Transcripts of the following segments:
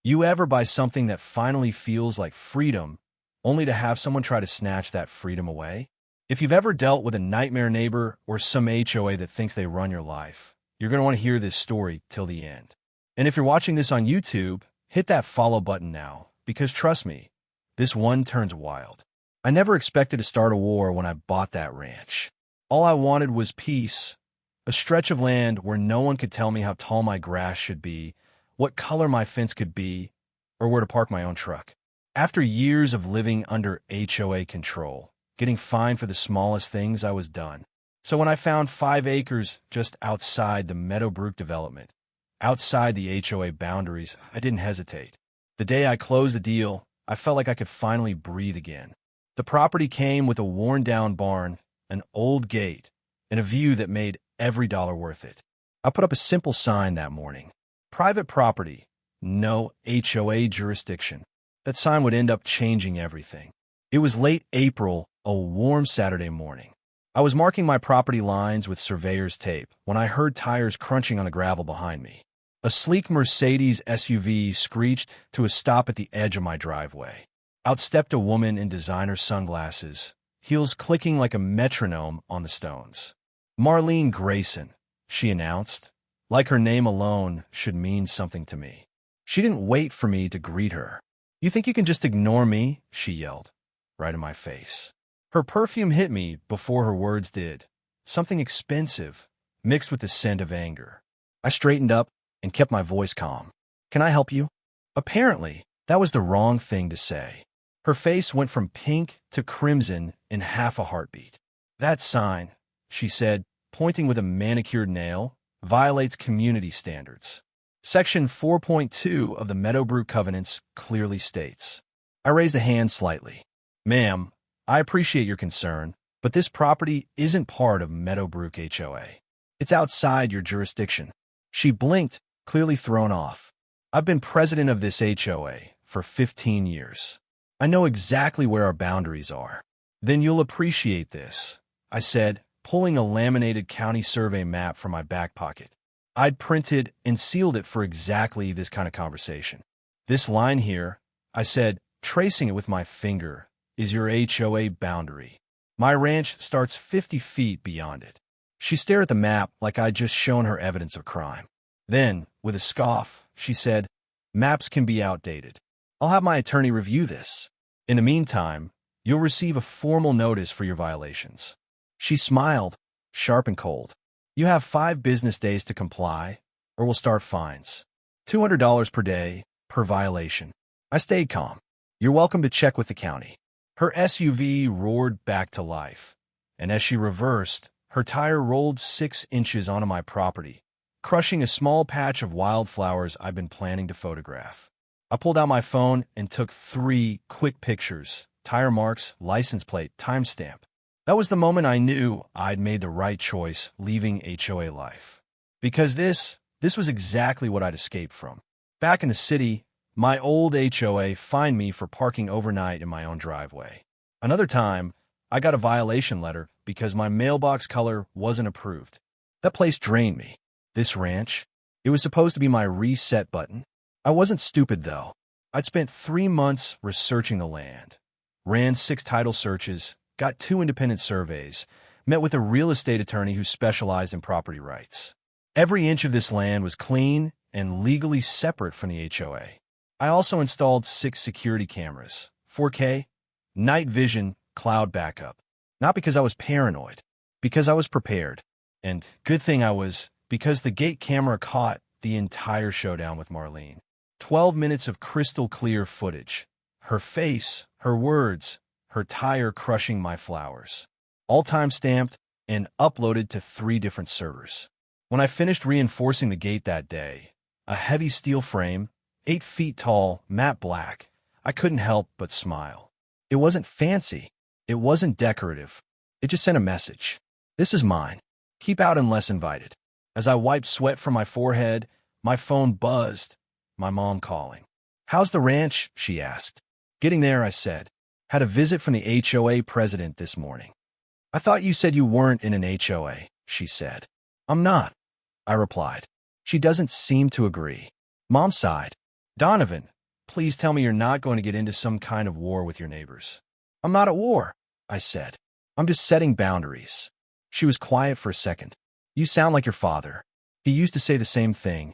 You ever buy something that finally feels like freedom, only to have someone try to snatch that freedom away? If you've ever dealt with a nightmare neighbor or some HOA that thinks they run your life, you're going to want to hear this story till the end. And if you're watching this on YouTube, hit that follow button now, because trust me, this one turns wild. I never expected to start a war when I bought that ranch. All I wanted was peace, a stretch of land where no one could tell me how tall my grass should be, what color my fence could be, or where to park my own truck. After years of living under HOA control, getting fined for the smallest things, I was done. So when I found 5 acres just outside the Meadowbrook development, outside the HOA boundaries, I didn't hesitate. The day I closed the deal, I felt like I could finally breathe again. The property came with a worn-down barn, an old gate, and a view that made every dollar worth it. I put up a simple sign that morning. Private property, no HOA jurisdiction. That sign would end up changing everything. It was late April, a warm Saturday morning. I was marking my property lines with surveyor's tape when I heard tires crunching on the gravel behind me. A sleek Mercedes SUV screeched to a stop at the edge of my driveway. Out stepped a woman in designer sunglasses, heels clicking like a metronome on the stones. "Marlene Grayson," she announced, like her name alone should mean something to me. She didn't wait for me to greet her. "You think you can just ignore me?" she yelled, right in my face. Her perfume hit me before her words did, something expensive, mixed with the scent of anger. I straightened up and kept my voice calm. "Can I help you?" Apparently, that was the wrong thing to say. Her face went from pink to crimson in half a heartbeat. "That sign," she said, pointing with a manicured nail, "violates community standards. Section 4.2 of the Meadowbrook Covenants clearly states." I raised a hand slightly. "Ma'am, I appreciate your concern, but this property isn't part of Meadowbrook HOA. It's outside your jurisdiction." She blinked, clearly thrown off. "I've been president of this HOA for 15 years. I know exactly where our boundaries are." "Then you'll appreciate this," I said, pulling a laminated county survey map from my back pocket. I'd printed and sealed it for exactly this kind of conversation. "This line here," I said, tracing it with my finger, "is your HOA boundary. My ranch starts 50 feet beyond it." She stared at the map like I'd just shown her evidence of crime. Then, with a scoff, she said, "Maps can be outdated. I'll have my attorney review this. In the meantime, you'll receive a formal notice for your violations." She smiled, sharp and cold. "You have 5 business days to comply, or we'll start fines. $200 per day, per violation." I stayed calm. "You're welcome to check with the county." Her SUV roared back to life, and as she reversed, her tire rolled 6 inches onto my property, crushing a small patch of wildflowers I'd been planning to photograph. I pulled out my phone and took 3 quick pictures, tire marks, license plate, timestamp. That was the moment I knew I'd made the right choice leaving HOA life. Because this was exactly what I'd escaped from. Back in the city, my old HOA fined me for parking overnight in my own driveway. Another time, I got a violation letter because my mailbox color wasn't approved. That place drained me. This ranch, it was supposed to be my reset button. I wasn't stupid, though. I'd spent 3 months researching the land, ran 6 title searches, got 2 independent surveys, met with a real estate attorney who specialized in property rights. Every inch of this land was clean and legally separate from the HOA. I also installed 6 security cameras, 4K, night vision, cloud backup. Not because I was paranoid, because I was prepared. And good thing I was, because the gate camera caught the entire showdown with Marlene. 12 minutes of crystal clear footage. Her face, her words, her tire crushing my flowers. All time-stamped and uploaded to 3 different servers. When I finished reinforcing the gate that day, a heavy steel frame, 8 feet tall, matte black, I couldn't help but smile. It wasn't fancy. It wasn't decorative. It just sent a message. This is mine. Keep out unless invited. As I wiped sweat from my forehead, my phone buzzed. My mom calling. "How's the ranch?" she asked. "Getting there," I said. "Had a visit from the HOA president this morning." "I thought you said you weren't in an HOA," she said. "I'm not," I replied. She doesn't seem to agree. Mom sighed. Donovan, please tell me you're not going to get into some kind of war with your neighbors. I'm not at war, I said. I'm just setting boundaries. She was quiet for a second. You sound like your father. He used to say the same thing,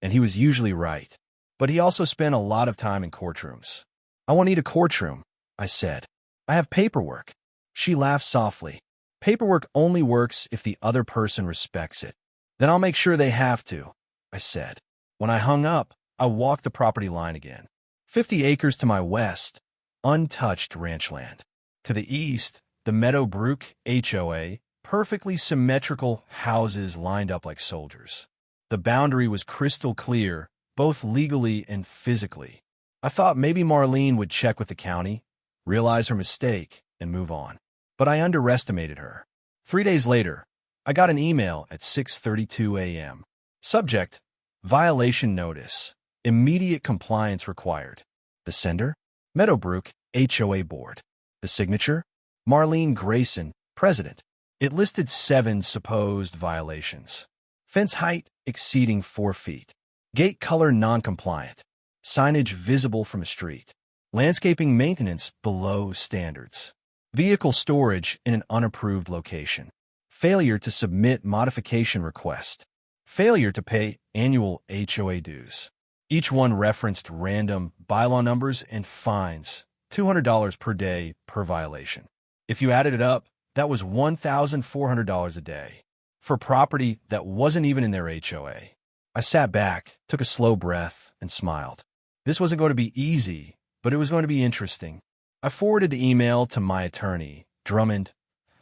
and he was usually right. But he also spent a lot of time in courtrooms. I won't need a courtroom, I said. I have paperwork. She laughed softly. Paperwork only works if the other person respects it. Then I'll make sure they have to, I said. When I hung up, I walked the property line again. 50 acres to my west, untouched ranch land. To the east, the Meadowbrook HOA, perfectly symmetrical houses lined up like soldiers. The boundary was crystal clear, both legally and physically. I thought maybe Marlene would check with the county, realize her mistake, and move on. But I underestimated her. 3 days later, I got an email at 6:32 a.m. Subject: Violation Notice. Immediate compliance required. The sender: Meadowbrook HOA Board. The signature: Marlene Grayson, President. It listed 7 supposed violations. Fence height exceeding 4 feet. Gate color non-compliant. Signage visible from a street. Landscaping maintenance below standards. Vehicle storage in an unapproved location. Failure to submit modification request. Failure to pay annual HOA dues. Each one referenced random bylaw numbers and fines, $200 per day per violation. If you added it up, that was $1,400 a day for property that wasn't even in their HOA. I sat back, took a slow breath, and smiled. This wasn't going to be easy, but it was going to be interesting. I forwarded the email to my attorney, Drummond,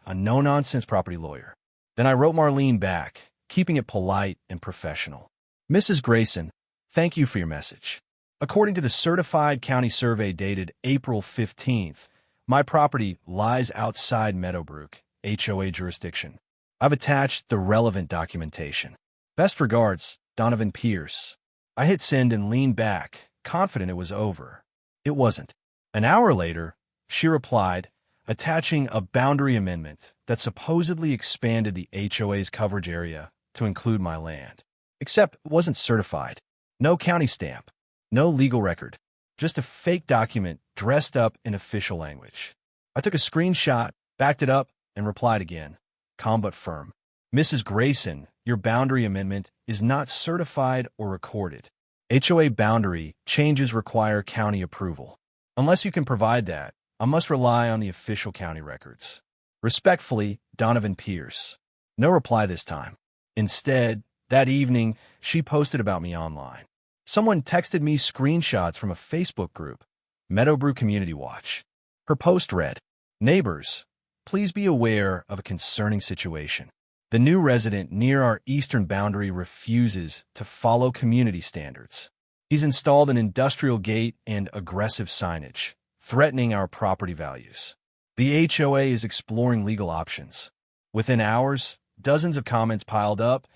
a no-nonsense property lawyer. Then I wrote Marlene back, keeping it polite and professional. Mrs. Grayson, thank you for your message. According to the certified county survey dated April 15th, my property lies outside Meadowbrook HOA jurisdiction. I've attached the relevant documentation. Best regards, Donovan Pierce. I hit send and leaned back, confident it was over. It wasn't. An hour later, she replied, attaching a boundary amendment that supposedly expanded the HOA's coverage area to include my land. Except it wasn't certified. No county stamp. No legal record. Just a fake document dressed up in official language. I took a screenshot, backed it up, and replied again, calm but firm. Mrs. Grayson, your boundary amendment is not certified or recorded. HOA boundary changes require county approval. Unless you can provide that, I must rely on the official county records. Respectfully, Donovan Pierce. No reply this time. Instead, that evening, she posted about me online. Someone texted me screenshots from a Facebook group, Meadowbrook Community Watch. Her post read, Neighbors, please be aware of a concerning situation. The new resident near our eastern boundary refuses to follow community standards. He's installed an industrial gate and aggressive signage, threatening our property values. The HOA is exploring legal options. Within hours, dozens of comments piled up,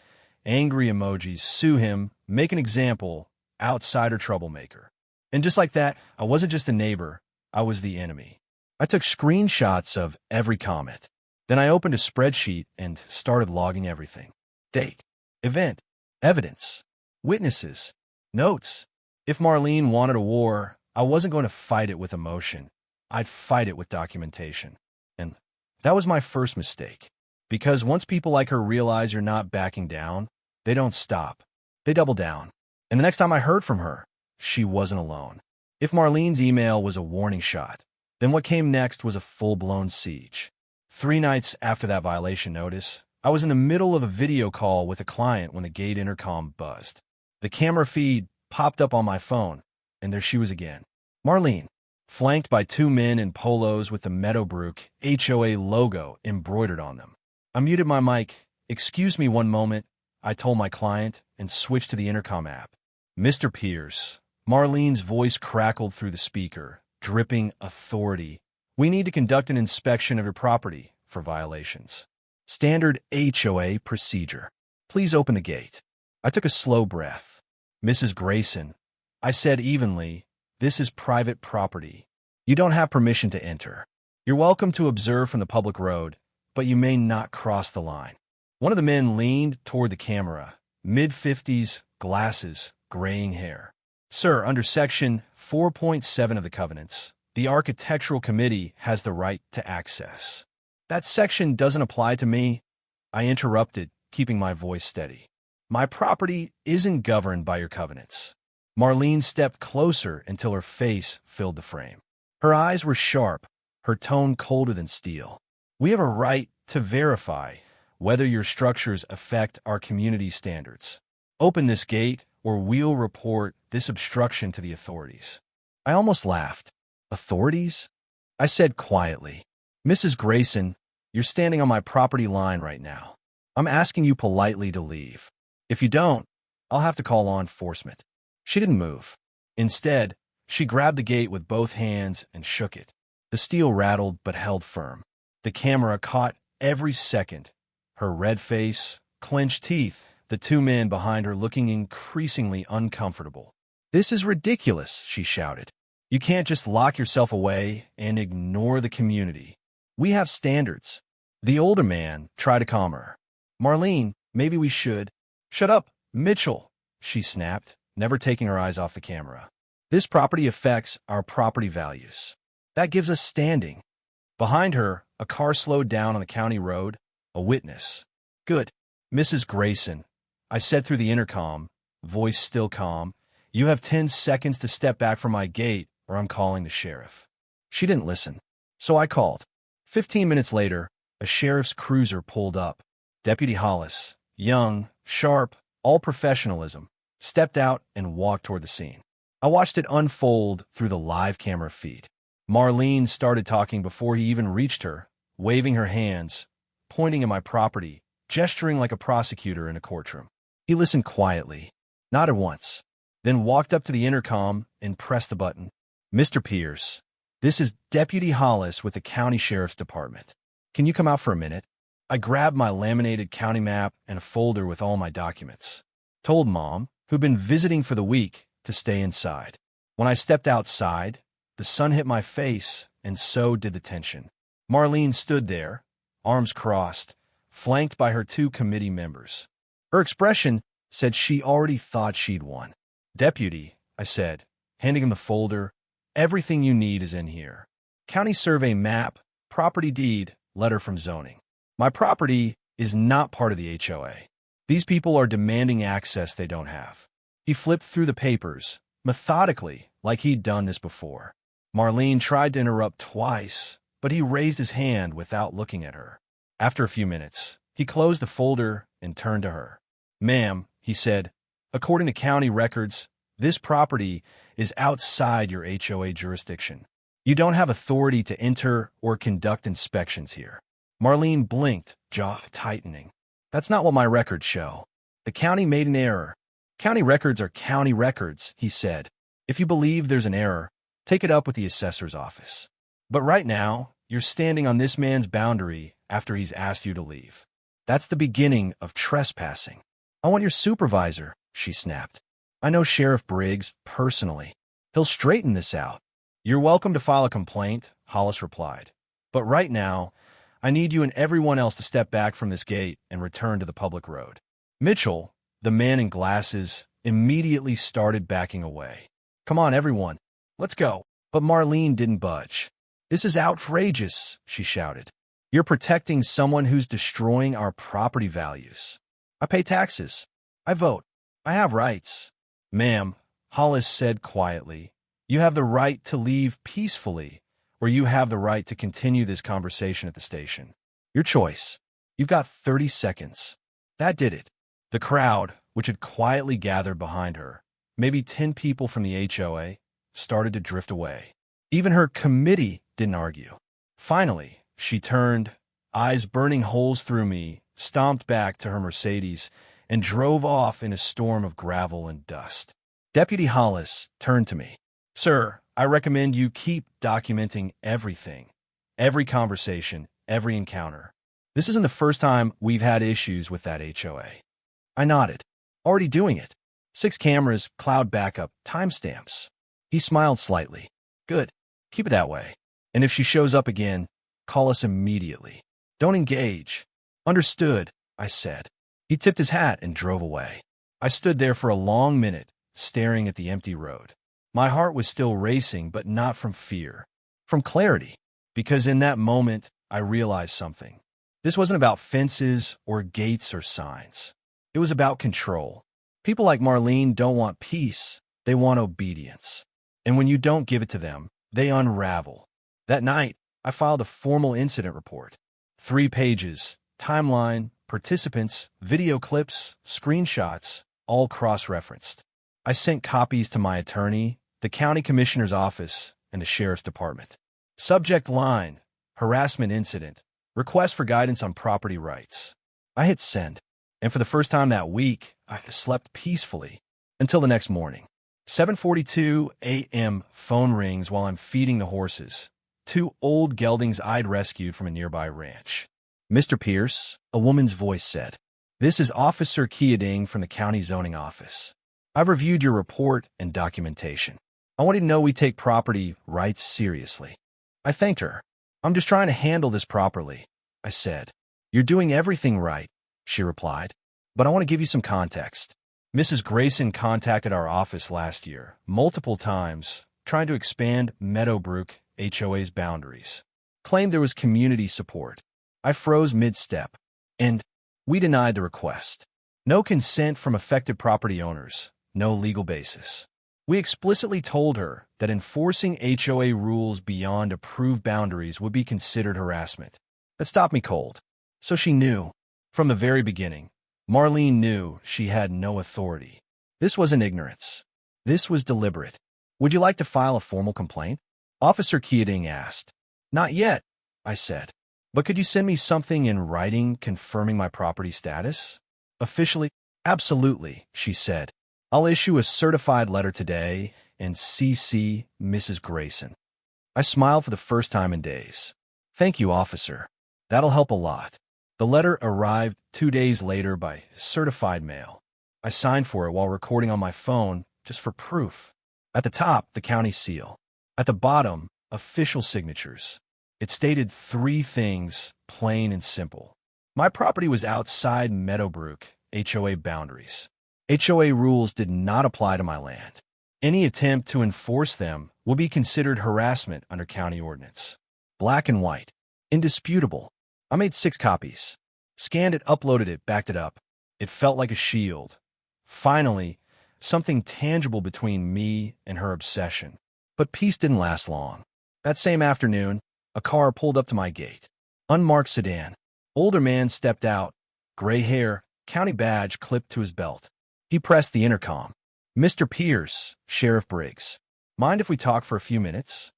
angry emojis, sue him, make an example, outsider troublemaker. And just like that, I wasn't just a neighbor, I was the enemy. I took screenshots of every comment. Then I opened a spreadsheet and started logging everything. Date, event, evidence, witnesses, notes. If Marlene wanted a war, I wasn't going to fight it with emotion. I'd fight it with documentation. And that was my first mistake. Because once people like her realize you're not backing down, they don't stop. They double down. And the next time I heard from her, she wasn't alone. If Marlene's email was a warning shot, then what came next was a full-blown siege. 3 nights after that violation notice, I was in the middle of a video call with a client when the gate intercom buzzed. The camera feed popped up on my phone, and there she was again. Marlene, flanked by 2 men in polos with the Meadowbrook HOA logo embroidered on them. I muted my mic. Excuse me one moment, I told my client, and switched to the intercom app. Mr. Pierce, Marlene's voice crackled through the speaker, dripping authority. We need to conduct an inspection of your property for violations. Standard HOA procedure. Please open the gate. I took a slow breath. Mrs. Grayson, I said evenly, this is private property. You don't have permission to enter. You're welcome to observe from the public road, but you may not cross the line. One of the men leaned toward the camera, mid-50s, glasses, graying hair. Sir, under Section 4.7 of the Covenants, the Architectural Committee has the right to access. That section doesn't apply to me, I interrupted, keeping my voice steady. My property isn't governed by your covenants. Marlene stepped closer until her face filled the frame. Her eyes were sharp, her tone colder than steel. We have a right to verify whether your structures affect our community standards. Open this gate, or we'll report this obstruction to the authorities. I almost laughed. Authorities? I said quietly. Mrs. Grayson, you're standing on my property line right now. I'm asking you politely to leave. If you don't, I'll have to call law enforcement. She didn't move. Instead, she grabbed the gate with both hands and shook it. The steel rattled but held firm. The camera caught every second. Her red face, clenched teeth, the two men behind her looking increasingly uncomfortable. This is ridiculous, she shouted. You can't just lock yourself away and ignore the community. We have standards. The older man tried to calm her. Marlene, maybe we should. Shut up, Mitchell, she snapped, never taking her eyes off the camera. This property affects our property values. That gives us standing. Behind her, a car slowed down on the county road, a witness. Good. Mrs. Grayson, I said through the intercom, voice still calm, you have 10 seconds to step back from my gate or I'm calling the sheriff. She didn't listen, so I called. 15 minutes later, a sheriff's cruiser pulled up. Deputy Hollis, young, sharp, all professionalism, stepped out and walked toward the scene. I watched it unfold through the live camera feed. Marlene started talking before he even reached her, waving her hands, pointing at my property, gesturing like a prosecutor in a courtroom. He listened quietly, nodded once, then walked up to the intercom and pressed the button. Mr. Pierce, this is Deputy Hollis with the County Sheriff's Department. Can you come out for a minute? I grabbed my laminated county map and a folder with all my documents. Told Mom, who'd been visiting for the week, to stay inside. When I stepped outside, the sun hit my face, and so did the tension. Marlene stood there, arms crossed, flanked by her two committee members. Her expression said she already thought she'd won. Deputy, I said, handing him the folder, everything you need is in here. County survey map, property deed, letter from zoning. My property is not part of the HOA. These people are demanding access they don't have. He flipped through the papers, methodically, like he'd done this before. Marlene tried to interrupt twice, but he raised his hand without looking at her. After a few minutes, he closed the folder and turned to her. Ma'am, he said, according to county records, this property is outside your HOA jurisdiction. You don't have authority to enter or conduct inspections here. Marlene blinked, jaw tightening. That's not what my records show. The county made an error. County records are county records, he said. If you believe there's an error, take it up with the assessor's office. But right now, you're standing on this man's boundary after he's asked you to leave. That's the beginning of trespassing. I want your supervisor, she snapped. I know Sheriff Briggs personally. He'll straighten this out. You're welcome to file a complaint, Hollis replied. But right now, I need you and everyone else to step back from this gate and return to the public road. Mitchell, the man in glasses, immediately started backing away. Come on, everyone. Let's go. But Marlene didn't budge. This is outrageous, she shouted. You're protecting someone who's destroying our property values. I pay taxes. I vote. I have rights. Ma'am, Hollis said quietly, you have the right to leave peacefully, or you have the right to continue this conversation at the station. Your choice. You've got 30 seconds. That did it. The crowd, which had quietly gathered behind her, maybe 10 people from the HOA, started to drift away. Even her committee didn't argue. Finally, she turned, eyes burning holes through me, stomped back to her Mercedes, and drove off in a storm of gravel and dust. Deputy Hollis turned to me. Sir, I recommend you keep documenting everything, every conversation, every encounter. This isn't the first time we've had issues with that HOA. I nodded. Already doing it. 6 cameras, cloud backup, timestamps. He smiled slightly. Good. Keep it that way. And if she shows up again, call us immediately. Don't engage. Understood, I said. He tipped his hat and drove away. I stood there for a long minute, staring at the empty road. My heart was still racing, but not from fear, from clarity, because in that moment, I realized something. This wasn't about fences or gates or signs. It was about control. People like Marlene don't want peace, they want obedience. And when you don't give it to them, they unravel. That night, I filed a formal incident report. 3 pages, timeline, participants, video clips, screenshots, all cross-referenced. I sent copies to my attorney, the county commissioner's office, and the sheriff's department. Subject line: harassment incident. Request for guidance on property rights. I hit send, and for the first time that week, I slept peacefully until the next morning. 7:42 a.m. phone rings while I'm feeding the horses. 2 old geldings I'd rescued from a nearby ranch. Mr. Pierce, a woman's voice said, "This is Officer Keating from the county zoning office. I've reviewed your report and documentation. I want you to know we take property rights seriously." I thanked her. "I'm just trying to handle this properly," I said. "You're doing everything right," she replied. "But I want to give you some context. Mrs. Grayson contacted our office last year, multiple times, trying to expand Meadowbrook HOA's boundaries. Claimed there was community support. I froze mid-step, and we denied the request. No consent from affected property owners, no legal basis. We explicitly told her that enforcing HOA rules beyond approved boundaries would be considered harassment. That stopped me cold. So she knew. From the very beginning, Marlene knew she had no authority. This wasn't ignorance. This was deliberate. "Would you like to file a formal complaint?" Officer Keating asked. "Not yet," I said. "But could you send me something in writing confirming my property status?" "Officially?" "Absolutely," she said. "I'll issue a certified letter today and CC Mrs. Grayson." I smiled for the first time in days. "Thank you, officer. That'll help a lot." The letter arrived 2 days later by certified mail. I signed for it while recording on my phone, just for proof. At the top, the county seal. At the bottom, official signatures. It stated 3 things, plain and simple. My property was outside Meadowbrook HOA boundaries. HOA rules did not apply to my land. Any attempt to enforce them will be considered harassment under county ordinance. Black and white. Indisputable. I made 6 copies. Scanned it, uploaded it, backed it up. It felt like a shield. Finally, something tangible between me and her obsession. But peace didn't last long. That same afternoon, a car pulled up to my gate. Unmarked sedan. Older man stepped out. Gray hair, county badge clipped to his belt. He pressed the intercom. "Mr. Pierce, Sheriff Briggs. Mind if we talk for a few minutes?"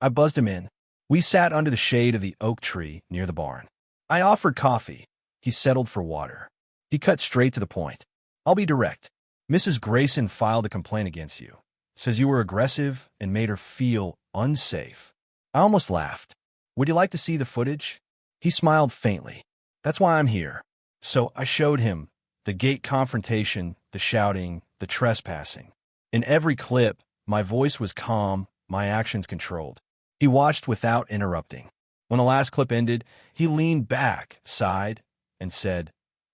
I buzzed him in. We sat under the shade of the oak tree near the barn. I offered coffee. He settled for water. He cut straight to the point. "I'll be direct. Mrs. Grayson filed a complaint against you. Says you were aggressive and made her feel unsafe." I almost laughed. "Would you like to see the footage?" He smiled faintly. "That's why I'm here." So I showed him the gate confrontation, the shouting, the trespassing. In every clip, my voice was calm, my actions controlled. He watched without interrupting. When the last clip ended, he leaned back, sighed, and said,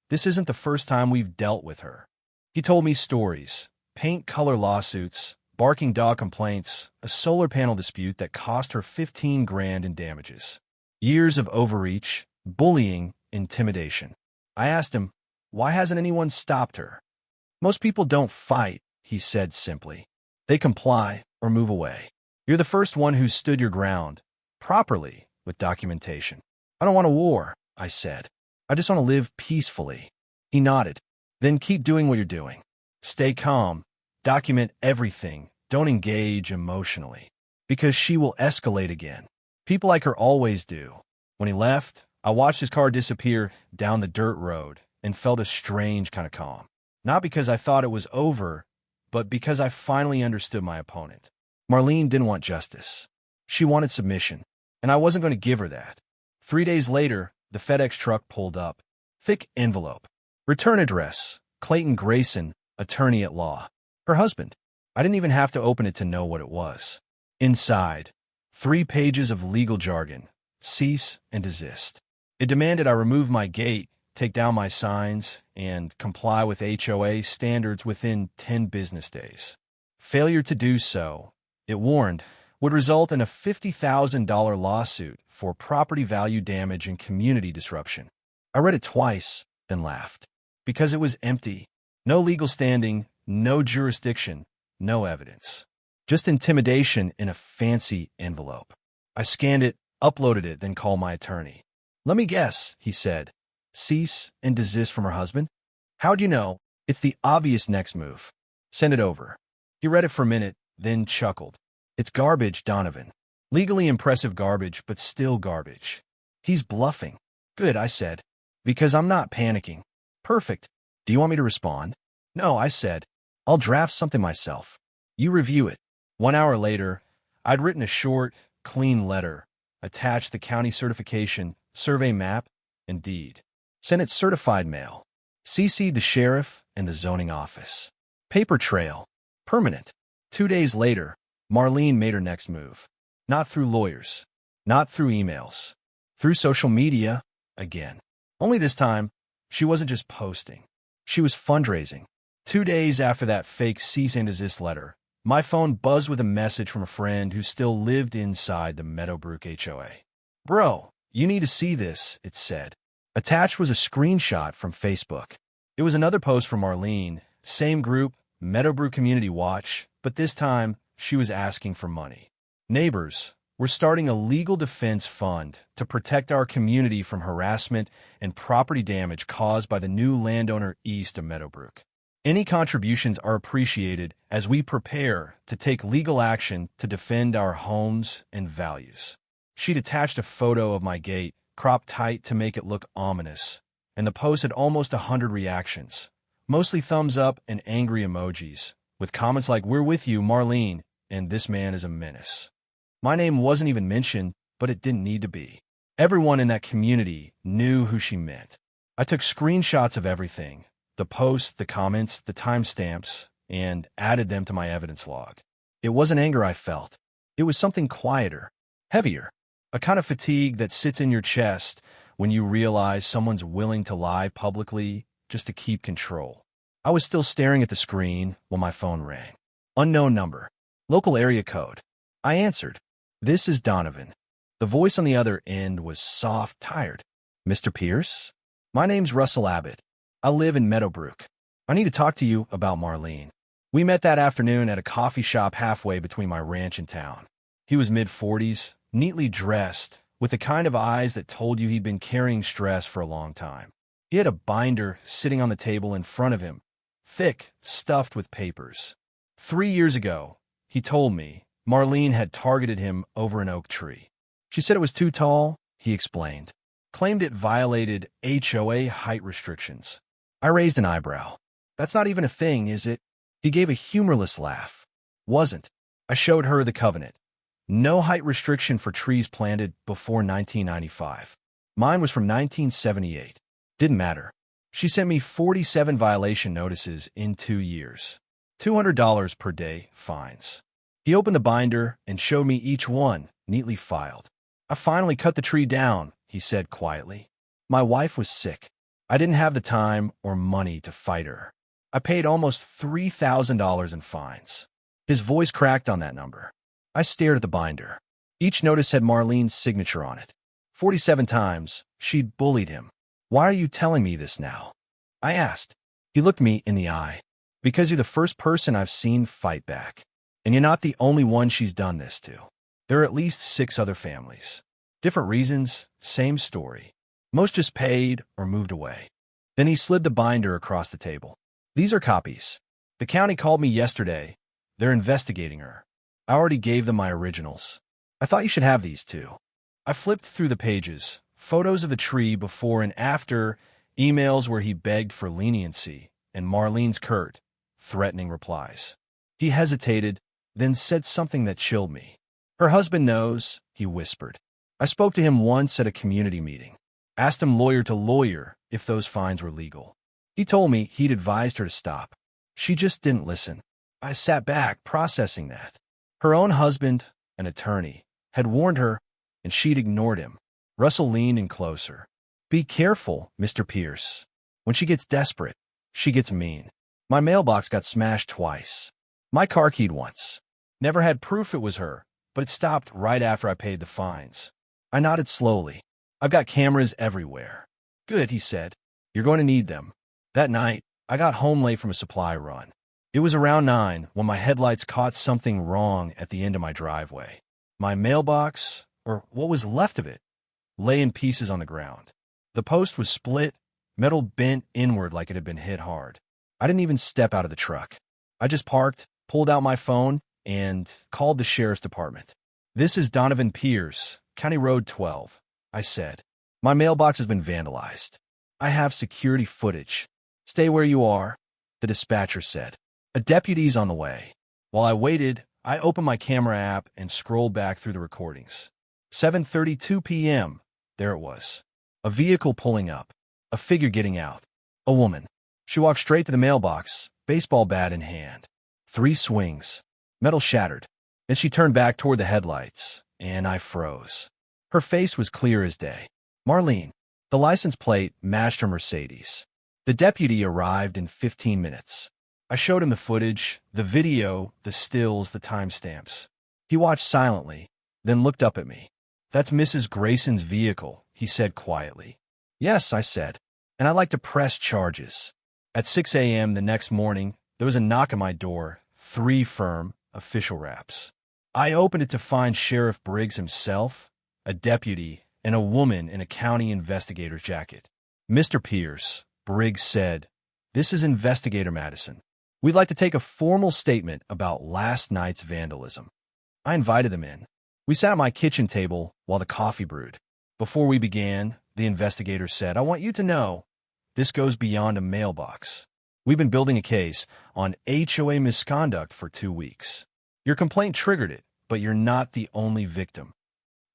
"This isn't the first time we've dealt with her." He told me stories, paint color lawsuits, barking dog complaints, a solar panel dispute that cost her 15 grand in damages. Years of overreach, bullying, intimidation. I asked him, why hasn't anyone stopped her? "Most people don't fight," he said simply. "They comply or move away. You're the first one who stood your ground, properly, with documentation." "I don't want a war," I said. "I just want to live peacefully." He nodded. "Then keep doing what you're doing. Stay calm. Document everything. Don't engage emotionally. Because she will escalate again. People like her always do." When he left, I watched his car disappear down the dirt road and felt a strange kind of calm. Not because I thought it was over, but because I finally understood my opponent. Marlene didn't want justice. She wanted submission, and I wasn't going to give her that. 3 days later, the FedEx truck pulled up. Thick envelope. Return address: Clayton Grayson, attorney at law. Her husband. I didn't even have to open it to know what it was. Inside, 3 pages of legal jargon. Cease and desist. It demanded I remove my gate, take down my signs, and comply with HOA standards within 10 business days. Failure to do so, it warned, would result in a $50,000 lawsuit for property value damage and community disruption. I read it twice, then laughed. Because it was empty. No legal standing, no jurisdiction, no evidence. Just intimidation in a fancy envelope. I scanned it, uploaded it, then called my attorney. "Let me guess," he said. "Cease and desist from her husband?" "How'd you know?" "It's the obvious next move." "Send it over." He read it for a minute, then chuckled. "It's garbage, Donovan. Legally impressive garbage, but still garbage." "He's bluffing." "Good," I said, "because I'm not panicking." "Perfect. Do you want me to respond?" "No," I said. "I'll draft something myself. You review it." 1 hour later, I'd written a short, clean letter, attached the county certification, survey map, and deed. Sent it certified mail. CC'd the sheriff and the zoning office. Paper trail. Permanent. 2 days later, Marlene made her next move. Not through lawyers. Not through emails. Through social media, again. Only this time, she wasn't just posting. She was fundraising. 2 days after that fake cease and desist letter, my phone buzzed with a message from a friend who still lived inside the Meadowbrook HOA. "Bro, you need to see this," it said. Attached was a screenshot from Facebook. It was another post from Marlene, same group, Meadowbrook Community Watch, but this time she was asking for money. "Neighbors, we're starting a legal defense fund to protect our community from harassment and property damage caused by the new landowner east of Meadowbrook. Any contributions are appreciated as we prepare to take legal action to defend our homes and values." She'd attached a photo of my gate, cropped tight to make it look ominous, and the post had almost 100 reactions, mostly thumbs up and angry emojis, with comments like, "We're with you, Marlene," and "This man is a menace." My name wasn't even mentioned, but it didn't need to be. Everyone in that community knew who she meant. I took screenshots of everything, the posts, the comments, the timestamps, and added them to my evidence log. It wasn't anger I felt. It was something quieter, heavier, a kind of fatigue that sits in your chest when you realize someone's willing to lie publicly just to keep control. I was still staring at the screen when my phone rang. Unknown number. Local area code. I answered. "This is Donovan." The voice on the other end was soft, tired. "Mr. Pierce? My name's Russell Abbott. I live in Meadowbrook. I need to talk to you about Marlene. We met that afternoon at a coffee shop halfway between my ranch and town." He was mid-40s, neatly dressed, with the kind of eyes that told you he'd been carrying stress for a long time. He had a binder sitting on the table in front of him, thick, stuffed with papers. 3 years ago, he told me, Marlene had targeted him over an oak tree. She said it was too tall, he explained. Claimed it violated HOA height restrictions. I raised an eyebrow. "That's not even a thing, is it?" He gave a humorless laugh. "Wasn't." I showed her the covenant. No height restriction for trees planted before 1995. Mine was from 1978. Didn't matter. She sent me 47 violation notices in 2 years. $200 per day fines. He opened the binder and showed me each one, neatly filed. "I finally cut the tree down," he said quietly. "My wife was sick. I didn't have the time or money to fight her. I paid almost $3,000 in fines." His voice cracked on that number. I stared at the binder. Each notice had Marlene's signature on it. 47 times, she'd bullied him. "Why are you telling me this now?" I asked. He looked me in the eye. "Because you're the first person I've seen fight back. And you're not the only one she's done this to. There are at least 6 other families. Different reasons, same story. Most just paid or moved away." Then he slid the binder across the table. "These are copies. The county called me yesterday. They're investigating her. I already gave them my originals. I thought you should have these too." I flipped through the pages, photos of the tree before and after, emails where he begged for leniency, and Marlene's curt, threatening replies. He hesitated, then said something that chilled me. "Her husband knows," he whispered. "I spoke to him once at a community meeting. Asked him lawyer to lawyer if those fines were legal. He told me he'd advised her to stop. She just didn't listen." I sat back, processing that. Her own husband, an attorney, had warned her, and she'd ignored him. Russell leaned in closer. Be careful, Mr. Pierce. When she gets desperate, she gets mean. My mailbox got smashed twice. My car keyed once. Never had proof it was her, but it stopped right after I paid the fines. I nodded slowly. I've got cameras everywhere. Good, he said. You're going to need them. That night, I got home late from a supply run. It was around 9 when my headlights caught something wrong at the end of my driveway. My mailbox, or what was left of it, lay in pieces on the ground. The post was split, metal bent inward like it had been hit hard. I didn't even step out of the truck. I just parked, pulled out my phone, and called the sheriff's department. This is Donovan Pierce, County Road 12, I said. My mailbox has been vandalized. I have security footage. Stay where you are, the dispatcher said. A deputy's on the way. While I waited, I opened my camera app and scrolled back through the recordings. 7:32 p.m. There it was. A vehicle pulling up. A figure getting out. A woman. She walked straight to the mailbox, baseball bat in hand. 3 swings. Metal shattered. Then she turned back toward the headlights, and I froze. Her face was clear as day. Marlene. The license plate matched her Mercedes. The deputy arrived in 15 minutes. I showed him the footage, the video, the stills, the timestamps. He watched silently, then looked up at me. That's Mrs. Grayson's vehicle, he said quietly. Yes, I said, and I'd like to press charges. At 6 a.m. the next morning, there was a knock on my door, 3 firm, official raps. I opened it to find Sheriff Briggs himself, a deputy, and a woman in a county investigator's jacket. Mr. Pierce, Briggs said, this is Investigator Madison. We'd like to take a formal statement about last night's vandalism. I invited them in. We sat at my kitchen table while the coffee brewed. Before we began, the investigator said, I want you to know, this goes beyond a mailbox. We've been building a case on HOA misconduct for 2 weeks. Your complaint triggered it, but you're not the only victim.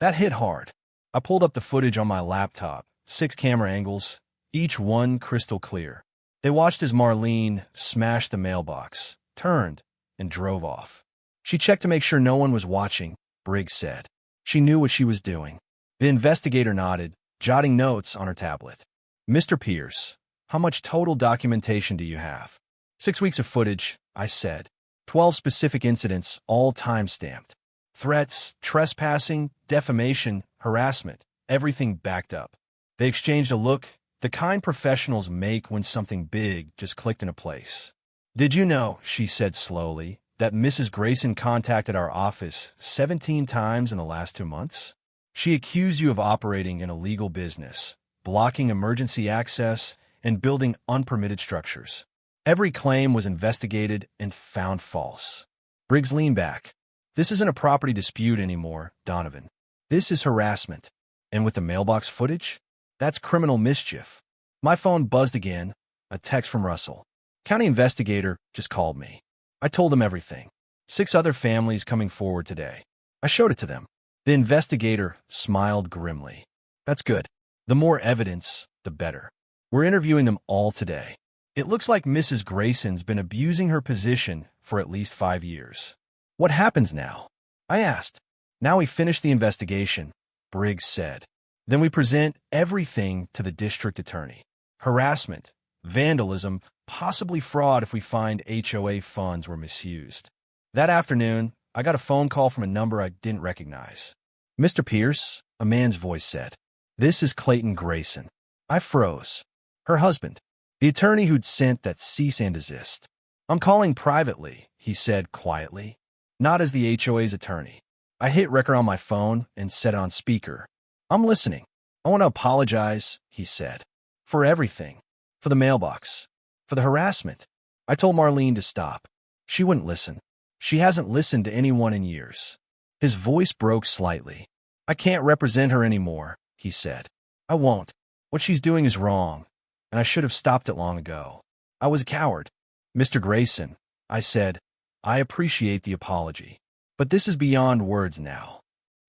That hit hard. I pulled up the footage on my laptop, 6 camera angles, each one crystal clear. They watched as Marlene smashed the mailbox, turned, and drove off. She checked to make sure no one was watching, Briggs said. She knew what she was doing. The investigator nodded, jotting notes on her tablet. Mr. Pierce, how much total documentation do you have? 6 weeks of footage, I said. 12 specific incidents, all time-stamped. Threats, trespassing, defamation, harassment, everything backed up. They exchanged a look, the kind professionals make when something big just clicked into place. Did you know, she said slowly, that Mrs. Grayson contacted our office 17 times in the last 2 months? She accused you of operating an illegal business, blocking emergency access, and building unpermitted structures. Every claim was investigated and found false. Briggs leaned back. This isn't a property dispute anymore, Donovan. This is harassment. And with the mailbox footage? That's criminal mischief. My phone buzzed again, a text from Russell. County investigator just called me. I told them everything. 6 other families coming forward today. I showed it to them. The investigator smiled grimly. That's good. The more evidence, the better. We're interviewing them all today. It looks like Mrs. Grayson's been abusing her position for at least 5 years. What happens now? I asked. Now we finish the investigation, Briggs said. Then we present everything to the district attorney. Harassment, vandalism, possibly fraud if we find HOA funds were misused. That afternoon, I got a phone call from a number I didn't recognize. Mr. Pierce, a man's voice said. This is Clayton Grayson. I froze. Her husband, the attorney who'd sent that cease and desist. I'm calling privately, he said quietly, not as the HOA's attorney. I hit record on my phone and set it on speaker. I'm listening. I want to apologize, he said. For everything. For the mailbox. For the harassment. I told Marlene to stop. She wouldn't listen. She hasn't listened to anyone in years. His voice broke slightly. I can't represent her anymore, he said. I won't. What she's doing is wrong, and I should have stopped it long ago. I was a coward. Mr. Grayson, I said, I appreciate the apology, but this is beyond words now.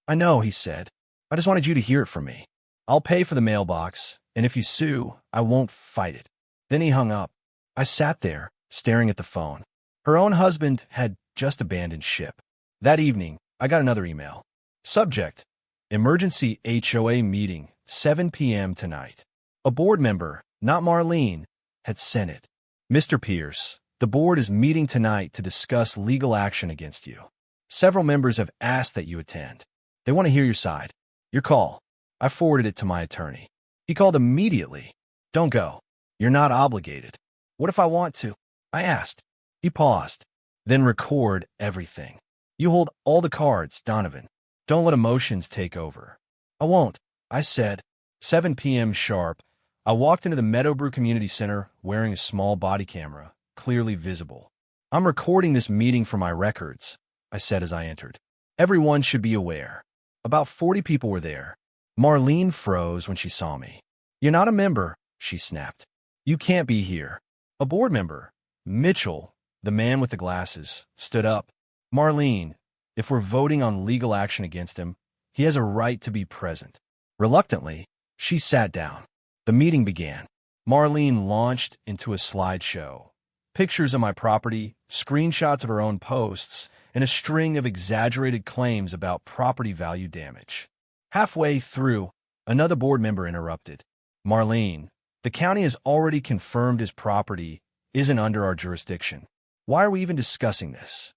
I know, he said. I just wanted you to hear it from me. I'll pay for the mailbox, and if you sue, I won't fight it. Then he hung up. I sat there, staring at the phone. Her own husband had just abandoned ship. That evening, I got another email. Subject, emergency HOA meeting, 7 p.m. tonight. A board member, not Marlene, had sent it. Mr. Pierce, the board is meeting tonight to discuss legal action against you. Several members have asked that you attend. They want to hear your side. Your call. I forwarded it to my attorney. He called immediately. Don't go. You're not obligated. What if I want to? I asked. He paused. Then record everything. You hold all the cards, Donovan. Don't let emotions take over. I won't, I said. 7 p.m. sharp, I walked into the Meadowbrook Community Center wearing a small body camera, clearly visible. I'm recording this meeting for my records, I said as I entered. Everyone should be aware. About 40 people were there. Marlene froze when she saw me. You're not a member, she snapped. You can't be here. A board member, Mitchell, the man with the glasses, stood up. Marlene, if we're voting on legal action against him, he has a right to be present. Reluctantly, she sat down. The meeting began. Marlene launched into a slideshow. Pictures of my property, screenshots of her own posts, and a string of exaggerated claims about property value damage. Halfway through, another board member interrupted. Marlene, the county has already confirmed his property isn't under our jurisdiction. Why are we even discussing this?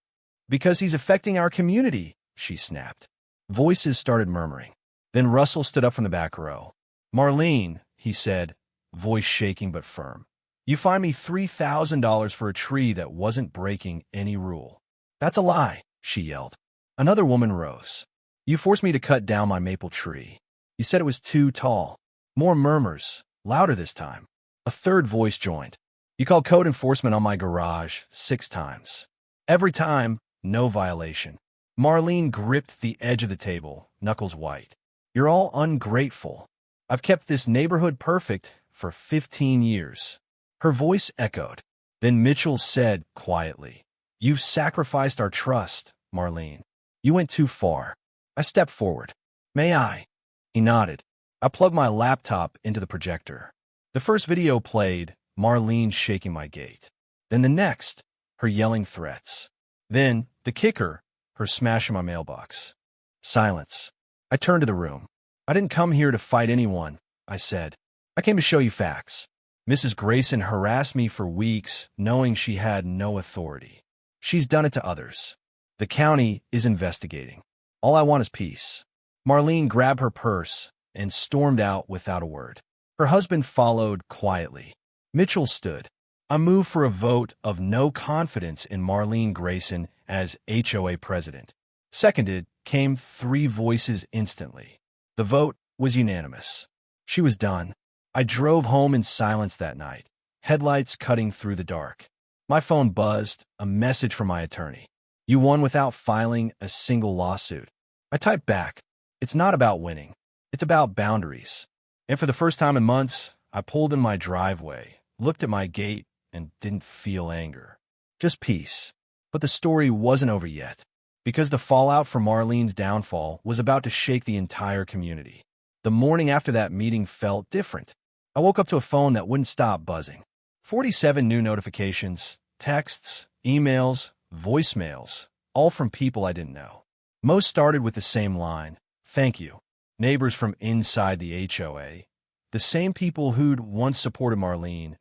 Because he's affecting our community, she snapped. Voices started murmuring. Then Russell stood up from the back row. Marlene, he said, voice shaking but firm. You fined me $3,000 for a tree that wasn't breaking any rule. That's a lie, she yelled. Another woman rose. You forced me to cut down my maple tree. You said it was too tall. More murmurs, louder this time. A third voice joined. You called code enforcement on my garage 6 times. Every time, no violation. Marlene gripped the edge of the table, knuckles white. You're all ungrateful. I've kept this neighborhood perfect for 15 years. Her voice echoed. Then Mitchell said quietly, You've sacrificed our trust, Marlene. You went too far. I stepped forward. May I? He nodded. I plugged my laptop into the projector. The first video played, Marlene shaking my gate. Then the next, her yelling threats. Then, the kicker, her smashing my mailbox. Silence. I turned to the room. I didn't come here to fight anyone, I said. I came to show you facts. Mrs. Grayson harassed me for weeks, knowing she had no authority. She's done it to others. The county is investigating. All I want is peace. Marlene grabbed her purse and stormed out without a word. Her husband followed quietly. Mitchell stood. I moved for a vote of no confidence in Marlene Grayson as HOA president. Seconded came 3 voices instantly. The vote was unanimous. She was done. I drove home in silence that night, headlights cutting through the dark. My phone buzzed, a message from my attorney. You won without filing a single lawsuit. I typed back, it's not about winning. It's about boundaries. And for the first time in months, I pulled in my driveway, looked at my gate, and didn't feel anger. Just peace. But the story wasn't over yet, because the fallout from Marlene's downfall was about to shake the entire community. The morning after that meeting felt different. I woke up to a phone that wouldn't stop buzzing. 47 new notifications, texts, emails, voicemails, all from people I didn't know. Most started with the same line, thank you. Neighbors from inside the HOA, the same people who'd once supported Marlene,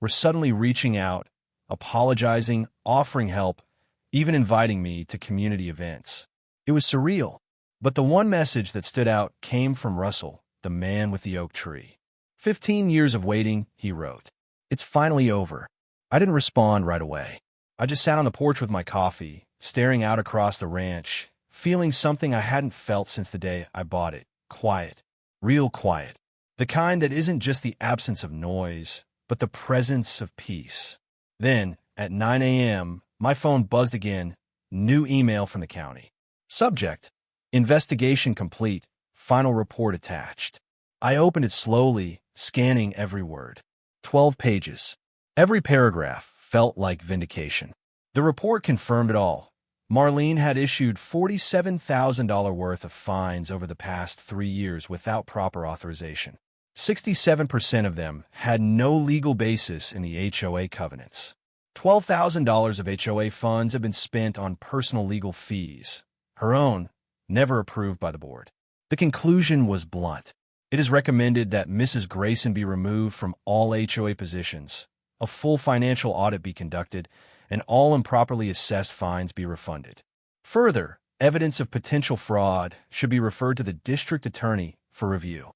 were suddenly reaching out, apologizing, offering help, even inviting me to community events. It was surreal, but the one message that stood out came from Russell, the man with the oak tree. 15 years of waiting, he wrote. It's finally over. I didn't respond right away. I just sat on the porch with my coffee, staring out across the ranch, feeling something I hadn't felt since the day I bought it. Quiet. Real quiet. The kind that isn't just the absence of noise, but the presence of peace. Then, at 9 a.m., my phone buzzed again. New email from the county. Subject: Investigation complete. Final report attached. I opened it slowly, scanning every word. 12 pages. Every paragraph felt like vindication. The report confirmed it all. Marlene had issued $47,000 worth of fines over the past 3 years without proper authorization. 67% of them had no legal basis in the HOA covenants. $12,000 of HOA funds have been spent on personal legal fees, her own, never approved by the board. The conclusion was blunt. It is recommended that Mrs. Grayson be removed from all HOA positions, a full financial audit be conducted, and all improperly assessed fines be refunded. Further, evidence of potential fraud should be referred to the district attorney for review.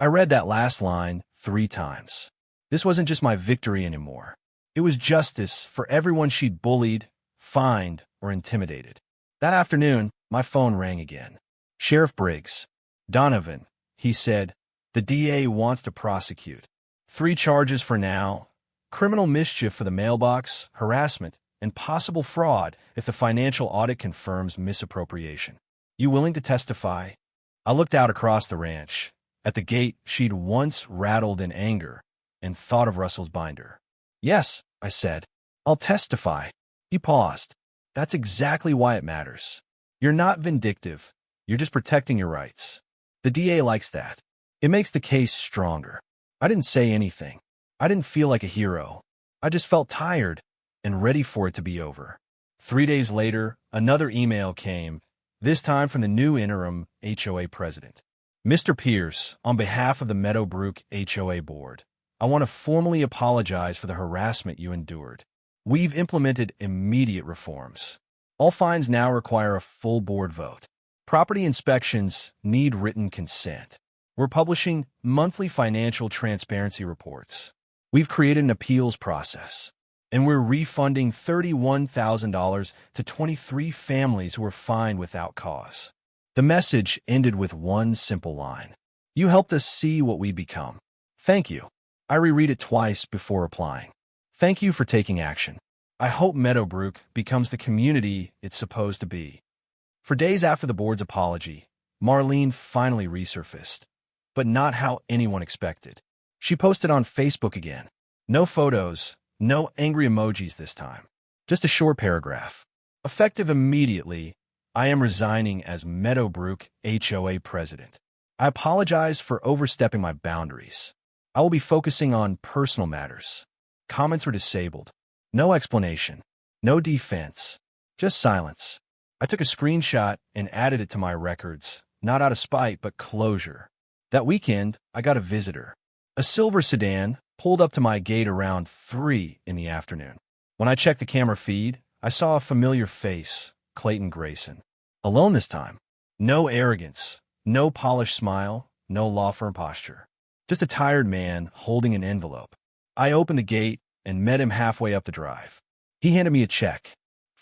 I read that last line 3 times. This wasn't just my victory anymore. It was justice for everyone she'd bullied, fined, or intimidated. That afternoon, my phone rang again. Sheriff Briggs. Donovan, he said, the DA wants to prosecute. 3 charges for now: criminal mischief for the mailbox, harassment, and possible fraud if the financial audit confirms misappropriation. You willing to testify? I looked out across the ranch. At the gate she'd once rattled in anger, and thought of Russell's binder. Yes, I said. I'll testify. He paused. That's exactly why it matters. You're not vindictive. You're just protecting your rights. The DA likes that. It makes the case stronger. I didn't say anything. I didn't feel like a hero. I just felt tired and ready for it to be over. 3 days later, another email came, this time from the new interim HOA president. Mr. Pierce, on behalf of the Meadowbrook HOA board, I want to formally apologize for the harassment you endured. We've implemented immediate reforms. All fines now require a full board vote. Property inspections need written consent. We're publishing monthly financial transparency reports. We've created an appeals process. And we're refunding $31,000 to 23 families who were fined without cause. The message ended with one simple line. You helped us see what we'd become. Thank you. I reread it twice before replying. Thank you for taking action. I hope Meadowbrook becomes the community it's supposed to be. For days after the board's apology, Marlene finally resurfaced, but not how anyone expected. She posted on Facebook again. No photos, no angry emojis this time. Just a short paragraph. Effective immediately, I am resigning as Meadowbrook HOA president. I apologize for overstepping my boundaries. I will be focusing on personal matters. Comments were disabled. No explanation. No defense. Just silence. I took a screenshot and added it to my records, not out of spite, but closure. That weekend, I got a visitor. A silver sedan pulled up to my gate around 3 in the afternoon. When I checked the camera feed, I saw a familiar face, Clayton Grayson. Alone this time. No arrogance, no polished smile, no law firm posture. Just a tired man holding an envelope. I opened the gate and met him halfway up the drive. He handed me a check.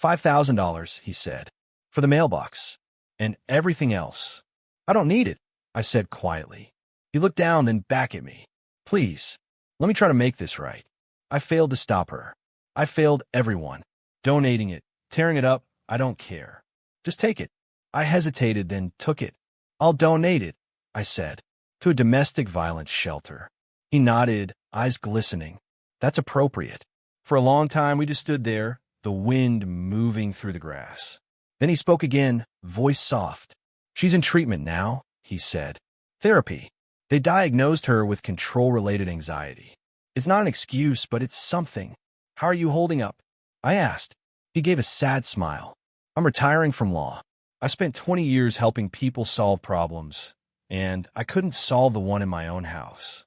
$5,000, he said, for the mailbox. And everything else. I don't need it, I said quietly. He looked down, then back at me. Please, let me try to make this right. I failed to stop her. I failed everyone. Donating it, tearing it up, I don't care. Just take it. I hesitated, then took it. I'll donate it, I said, to a domestic violence shelter. He nodded, eyes glistening. That's appropriate. For a long time, we just stood there, the wind moving through the grass. Then he spoke again, voice soft. She's in treatment now, he said. Therapy. They diagnosed her with control-related anxiety. It's not an excuse, but it's something. How are you holding up? I asked. He gave a sad smile. I'm retiring from law. I spent 20 years helping people solve problems, and I couldn't solve the one in my own house.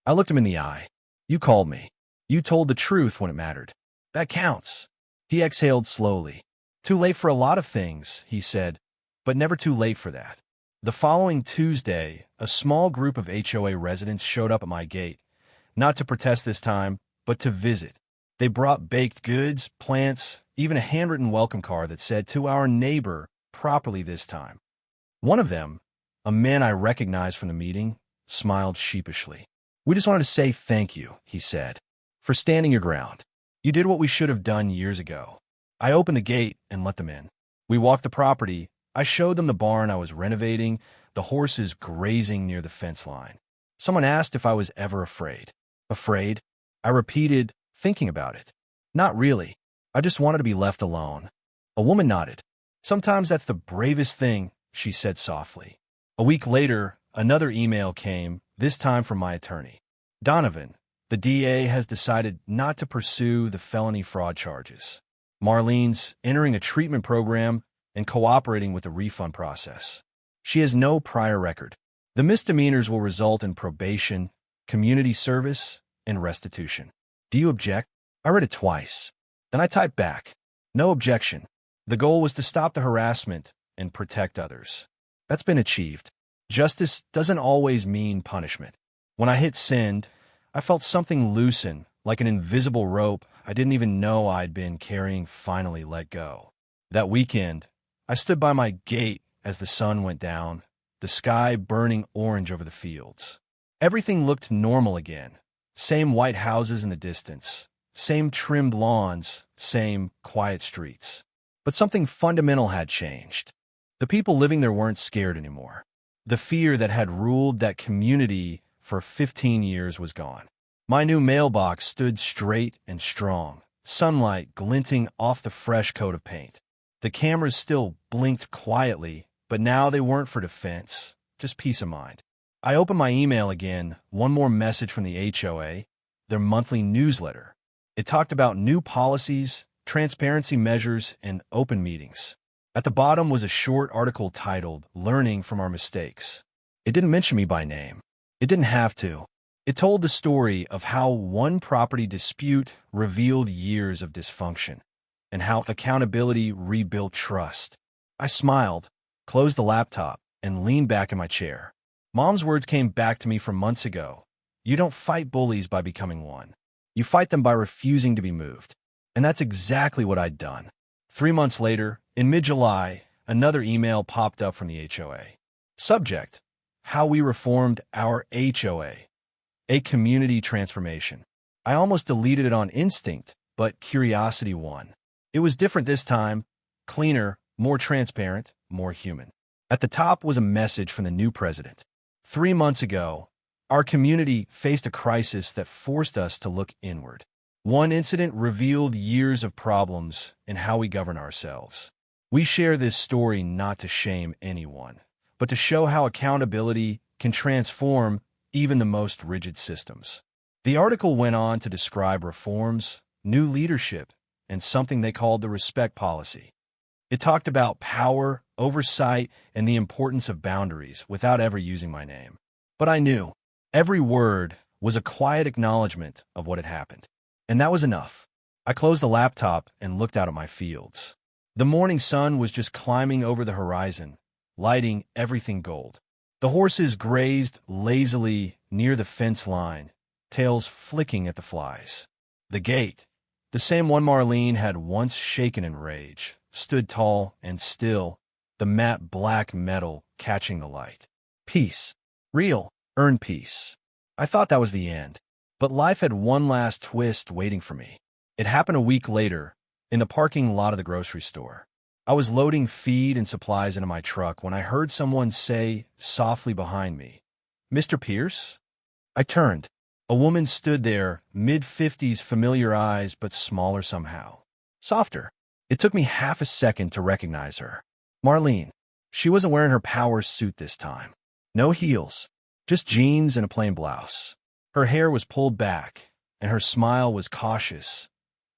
I looked him in the eye. You called me. You told the truth when it mattered. That counts. He exhaled slowly. Too late for a lot of things, he said, but never too late for that. The following Tuesday, a small group of HOA residents showed up at my gate, not to protest this time, but to visit. They brought baked goods, plants, even a handwritten welcome card that said, "To our neighbor, properly this time." One of them, a man I recognized from the meeting, smiled sheepishly. We just wanted to say thank you, he said, for standing your ground. You did what we should have done years ago. I opened the gate and let them in. We walked the property. I showed them the barn I was renovating, the horses grazing near the fence line. Someone asked if I was ever afraid. Afraid? I repeated, thinking about it. Not really. I just wanted to be left alone. A woman nodded. Sometimes that's the bravest thing, she said softly. A week later, another email came, this time from my attorney. Donovan, the DA has decided not to pursue the felony fraud charges. Marlene's entering a treatment program and cooperating with the refund process. She has no prior record. The misdemeanors will result in probation, community service, and restitution. Do you object? I read it twice. Then I typed back. No objection. The goal was to stop the harassment and protect others. That's been achieved. Justice doesn't always mean punishment. When I hit send, I felt something loosen, like an invisible rope I didn't even know I'd been carrying finally let go. That weekend, I stood by my gate as the sun went down, the sky burning orange over the fields. Everything looked normal again. Same white houses in the distance, same trimmed lawns, same quiet streets. But something fundamental had changed. The people living there weren't scared anymore. The fear that had ruled that community for 15 years was gone. My new mailbox stood straight and strong, sunlight glinting off the fresh coat of paint. The cameras still blinked quietly, but now they weren't for defense, just peace of mind. I opened my email again, one more message from the HOA, their monthly newsletter. It talked about new policies, transparency measures, and open meetings. At the bottom was a short article titled, "Learning from Our Mistakes." It didn't mention me by name. It didn't have to. It told the story of how one property dispute revealed years of dysfunction, and how accountability rebuilt trust. I smiled, closed the laptop, and leaned back in my chair. Mom's words came back to me from months ago. You don't fight bullies by becoming one. You fight them by refusing to be moved. And that's exactly what I'd done. 3 months later, in mid-July, another email popped up from the HOA. Subject: How we reformed our HOA. A community transformation. I almost deleted it on instinct, but curiosity won. It was different this time, cleaner, more transparent, more human. At the top was a message from the new president. 3 months ago, our community faced a crisis that forced us to look inward. One incident revealed years of problems in how we govern ourselves. We share this story not to shame anyone, but to show how accountability can transform even the most rigid systems. The article went on to describe reforms, new leadership, and something they called the respect policy. It talked about power, oversight, and the importance of boundaries without ever using my name. But I knew every word was a quiet acknowledgement of what had happened. And that was enough. I closed the laptop and looked out at my fields. The morning sun was just climbing over the horizon, lighting everything gold. The horses grazed lazily near the fence line, tails flicking at the flies. The gate, the same one Marlene had once shaken in rage, stood tall and still, the matte black metal catching the light. Peace. Real, earned peace. I thought that was the end. But life had one last twist waiting for me. It happened a week later, in the parking lot of the grocery store. I was loading feed and supplies into my truck when I heard someone say softly behind me, "Mr. Pierce?" I turned. A woman stood there, mid-50s, familiar eyes, but smaller somehow. Softer. It took me half a second to recognize her. Marlene. She wasn't wearing her power suit this time. No heels, just jeans and a plain blouse. Her hair was pulled back, and her smile was cautious,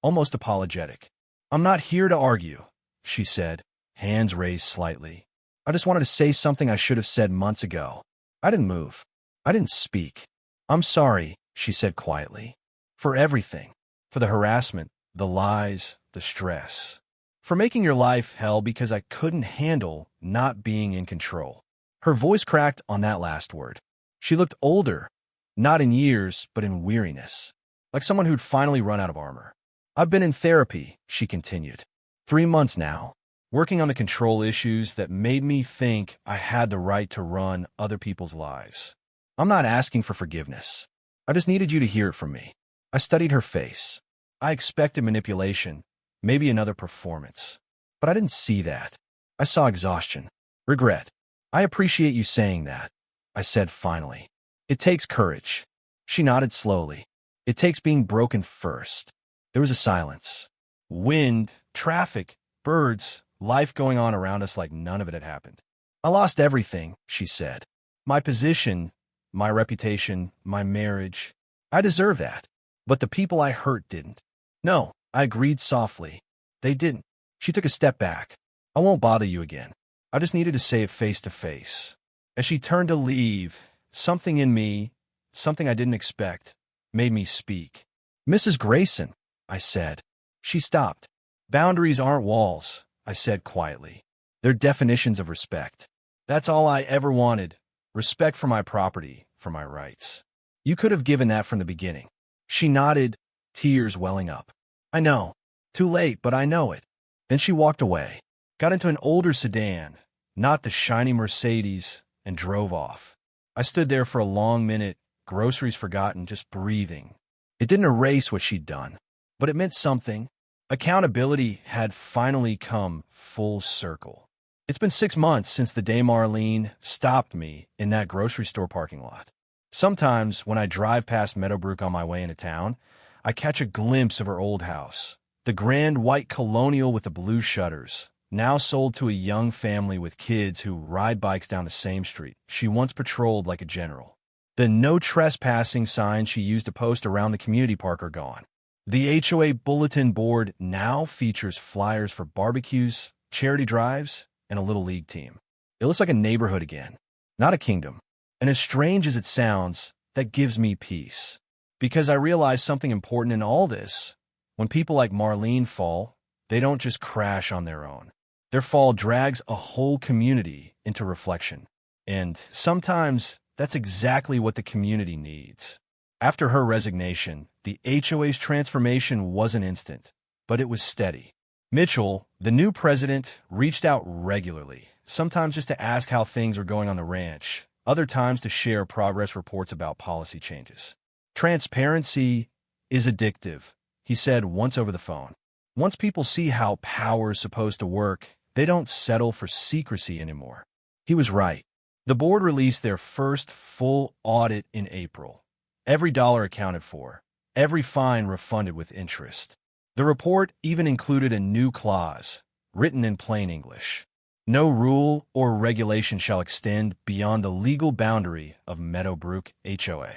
almost apologetic. "I'm not here to argue," she said, hands raised slightly. "I just wanted to say something I should have said months ago." I didn't move. I didn't speak. "I'm sorry," she said quietly. "For everything. For the harassment, the lies, the stress. For making your life hell because I couldn't handle not being in control." Her voice cracked on that last word. She looked older, not in years, but in weariness, like someone who'd finally run out of armor. "I've been in therapy," she continued. 3 months now, working on the control issues that made me think I had the right to run other people's lives. I'm not asking for forgiveness. I just needed you to hear it from me." I studied her face. I expected manipulation, maybe another performance. But I didn't see that. I saw exhaustion, regret. "I appreciate you saying that," I said finally. "It takes courage." She nodded slowly. "It takes being broken first." There was a silence. Wind, traffic, birds, life going on around us like none of it had happened. "I lost everything," she said. "My position, my reputation, my marriage. I deserve that. But the people I hurt didn't." "No," I agreed softly. "They didn't." She took a step back. "I won't bother you again. I just needed to say it face to face." As she turned to leave, something in me, something I didn't expect, made me speak. "Mrs. Grayson," I said. She stopped. "Boundaries aren't walls," I said quietly. "They're definitions of respect. That's all I ever wanted. Respect for my property, for my rights. You could have given that from the beginning." She nodded, tears welling up. "I know. Too late, but I know it." Then she walked away, got into an older sedan, not the shiny Mercedes, and drove off. I stood there for a long minute, groceries forgotten, just breathing. It didn't erase what she'd done, but it meant something. Accountability had finally come full circle. It's been 6 months since the day Marlene stopped me in that grocery store parking lot. Sometimes when I drive past Meadowbrook on my way into town, I catch a glimpse of her old house. The grand white colonial with the blue shutters, now sold to a young family with kids who ride bikes down the same street she once patrolled like a general. The no trespassing signs she used to post around the community park are gone. The HOA bulletin board now features flyers for barbecues, charity drives, and a little league team. It looks like a neighborhood again, not a kingdom. And as strange as it sounds, that gives me peace. Because I realize something important in all this. When people like Marlene fall, they don't just crash on their own. Their fall drags a whole community into reflection. And sometimes that's exactly what the community needs. After her resignation, the HOA's transformation wasn't instant, but it was steady. Mitchell, the new president, reached out regularly, sometimes just to ask how things were going on the ranch, other times to share progress reports about policy changes. "Transparency is addictive," he said once over the phone. "Once people see how power is supposed to work, they don't settle for secrecy anymore." He was right. The board released their first full audit in April. Every dollar accounted for, every fine refunded with interest. The report even included a new clause, written in plain English. No rule or regulation shall extend beyond the legal boundary of Meadowbrook HOA.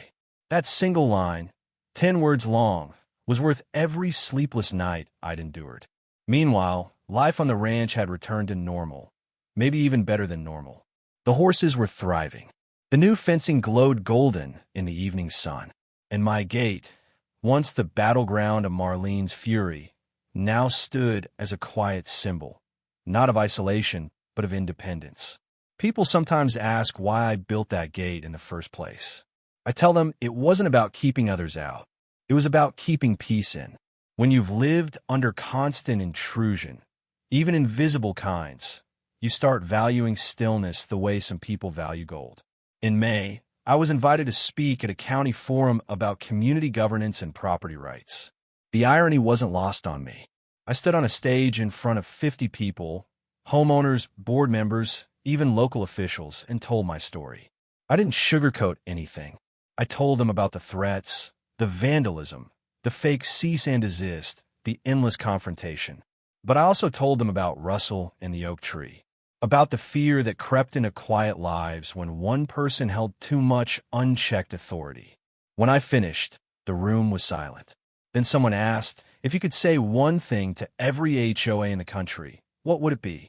That single line, 10 words long, was worth every sleepless night I'd endured. Meanwhile, life on the ranch had returned to normal, maybe even better than normal. The horses were thriving. The new fencing glowed golden in the evening sun. And my gate, once the battleground of Marlene's fury, now stood as a quiet symbol, not of isolation, but of independence. People sometimes ask why I built that gate in the first place. I tell them it wasn't about keeping others out. It was about keeping peace in. When you've lived under constant intrusion, even invisible kinds, you start valuing stillness the way some people value gold. In May, I was invited to speak at a county forum about community governance and property rights. The irony wasn't lost on me. I stood on a stage in front of 50 people, homeowners, board members, even local officials, and told my story. I didn't sugarcoat anything. I told them about the threats, the vandalism, the fake cease and desist, the endless confrontation. But I also told them about Russell and the oak tree, about the fear that crept into quiet lives when one person held too much unchecked authority. When I finished, the room was silent. Then someone asked, if you could say one thing to every HOA in the country, what would it be?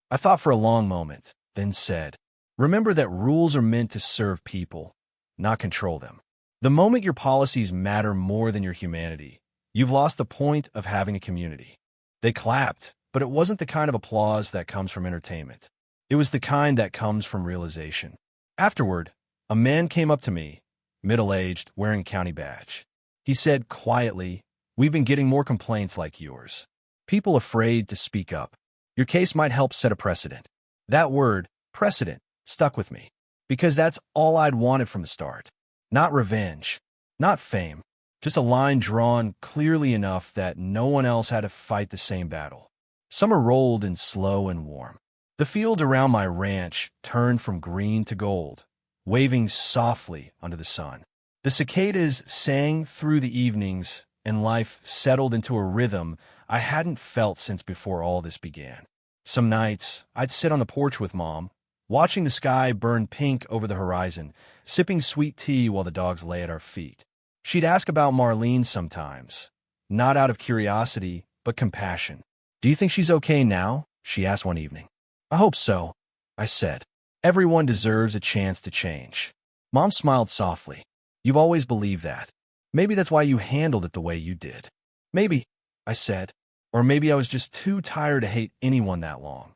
I thought for a long moment, then said, remember that rules are meant to serve people, not control them. The moment your policies matter more than your humanity, you've lost the point of having a community. They clapped, but it wasn't the kind of applause that comes from entertainment. It was the kind that comes from realization. Afterward, a man came up to me, middle-aged, wearing a county badge. He said quietly, we've been getting more complaints like yours. People afraid to speak up. Your case might help set a precedent. That word, precedent, stuck with me, because that's all I'd wanted from the start. Not revenge, not fame, just a line drawn clearly enough that no one else had to fight the same battle. Summer rolled in slow and warm. The field around my ranch turned from green to gold, waving softly under the sun. The cicadas sang through the evenings, and life settled into a rhythm I hadn't felt since before all this began. Some nights, I'd sit on the porch with Mom, watching the sky burn pink over the horizon, sipping sweet tea while the dogs lay at our feet. She'd ask about Marlene sometimes, not out of curiosity, but compassion. Do you think she's okay now? She asked one evening. I hope so, I said. Everyone deserves a chance to change. Mom smiled softly. You've always believed that. Maybe that's why you handled it the way you did. Maybe, I said. Or maybe I was just too tired to hate anyone that long.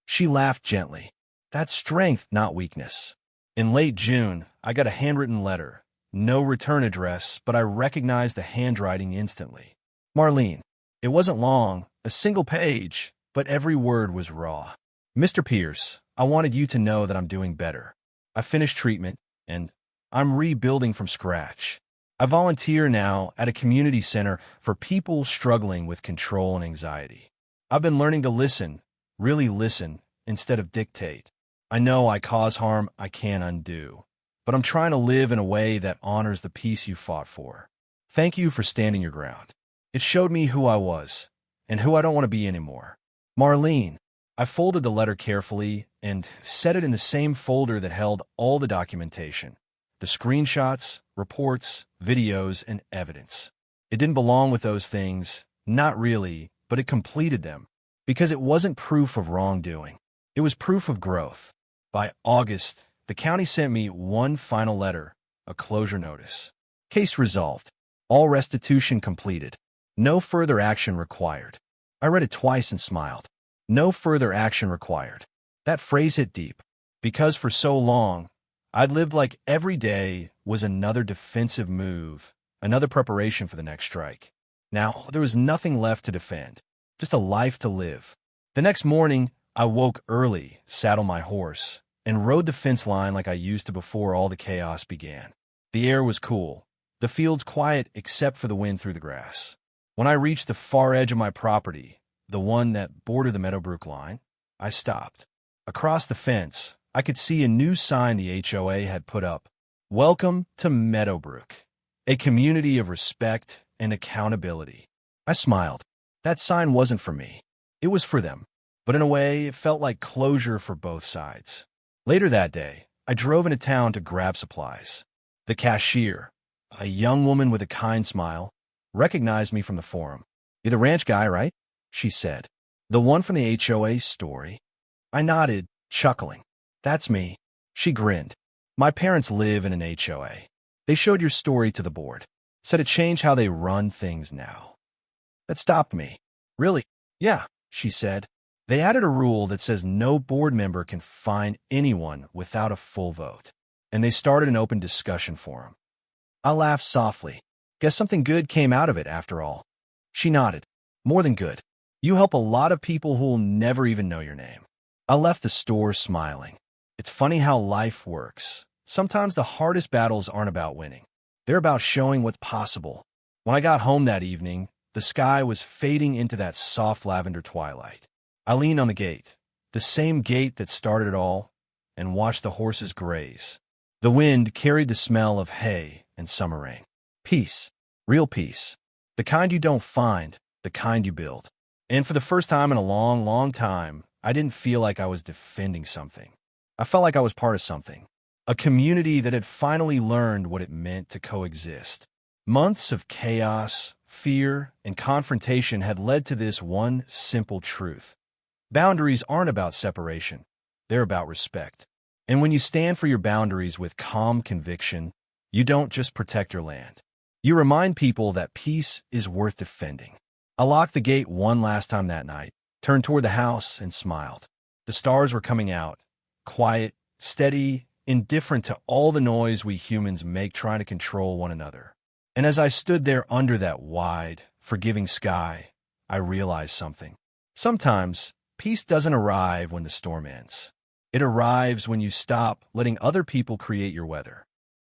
She laughed gently. That's strength, not weakness. In late June, I got a handwritten letter. No return address, but I recognized the handwriting instantly. Marlene. It wasn't long, a single page, but every word was raw. Mr. Pierce, I wanted you to know that I'm doing better. I finished treatment, and I'm rebuilding from scratch. I volunteer now at a community center for people struggling with control and anxiety. I've been learning to listen, really listen, instead of dictate. I know I cause harm I can't undo, but I'm trying to live in a way that honors the peace you fought for. Thank you for standing your ground. It showed me who I was, and who I don't want to be anymore. Marlene. I folded the letter carefully and set it in the same folder that held all the documentation. The screenshots, reports, videos, and evidence. It didn't belong with those things, not really, but it completed them. Because it wasn't proof of wrongdoing. It was proof of growth. By August, the county sent me one final letter, a closure notice. Case resolved. All restitution completed. No further action required. I read it twice and smiled. No further action required. That phrase hit deep. Because for so long, I'd lived like every day was another defensive move, another preparation for the next strike. Now, there was nothing left to defend, just a life to live. The next morning, I woke early, saddled my horse, and rode the fence line like I used to before all the chaos began. The air was cool, the fields quiet except for the wind through the grass. When I reached the far edge of my property, the one that bordered the Meadowbrook line, I stopped. Across the fence, I could see a new sign the HOA had put up. Welcome to Meadowbrook, a community of respect and accountability. I smiled. That sign wasn't for me. It was for them. But in a way, it felt like closure for both sides. Later that day, I drove into town to grab supplies. The cashier, a young woman with a kind smile, recognized me from the forum. You're the ranch guy, right? She said. The one from the HOA story? I nodded, chuckling. That's me. She grinned. My parents live in an HOA. They showed your story to the board. Said it changed how they run things now. That stopped me. Really? Yeah, she said. They added a rule that says no board member can fine anyone without a full vote. And they started an open discussion forum. I laughed softly. Guess something good came out of it after all. She nodded. More than good. You help a lot of people who'll never even know your name. I left the store smiling. It's funny how life works. Sometimes the hardest battles aren't about winning. They're about showing what's possible. When I got home that evening, the sky was fading into that soft lavender twilight. I leaned on the gate, the same gate that started it all, and watched the horses graze. The wind carried the smell of hay and summer rain. Peace. Real peace. The kind you don't find, the kind you build. And for the first time in a long, long time, I didn't feel like I was defending something. I felt like I was part of something. A community that had finally learned what it meant to coexist. Months of chaos, fear, and confrontation had led to this one simple truth. Boundaries aren't about separation. They're about respect. And when you stand for your boundaries with calm conviction, you don't just protect your land. You remind people that peace is worth defending. I locked the gate one last time that night, turned toward the house, and smiled. The stars were coming out, quiet, steady, indifferent to all the noise we humans make trying to control one another. And as I stood there under that wide, forgiving sky, I realized something. Sometimes, peace doesn't arrive when the storm ends. It arrives when you stop letting other people create your weather.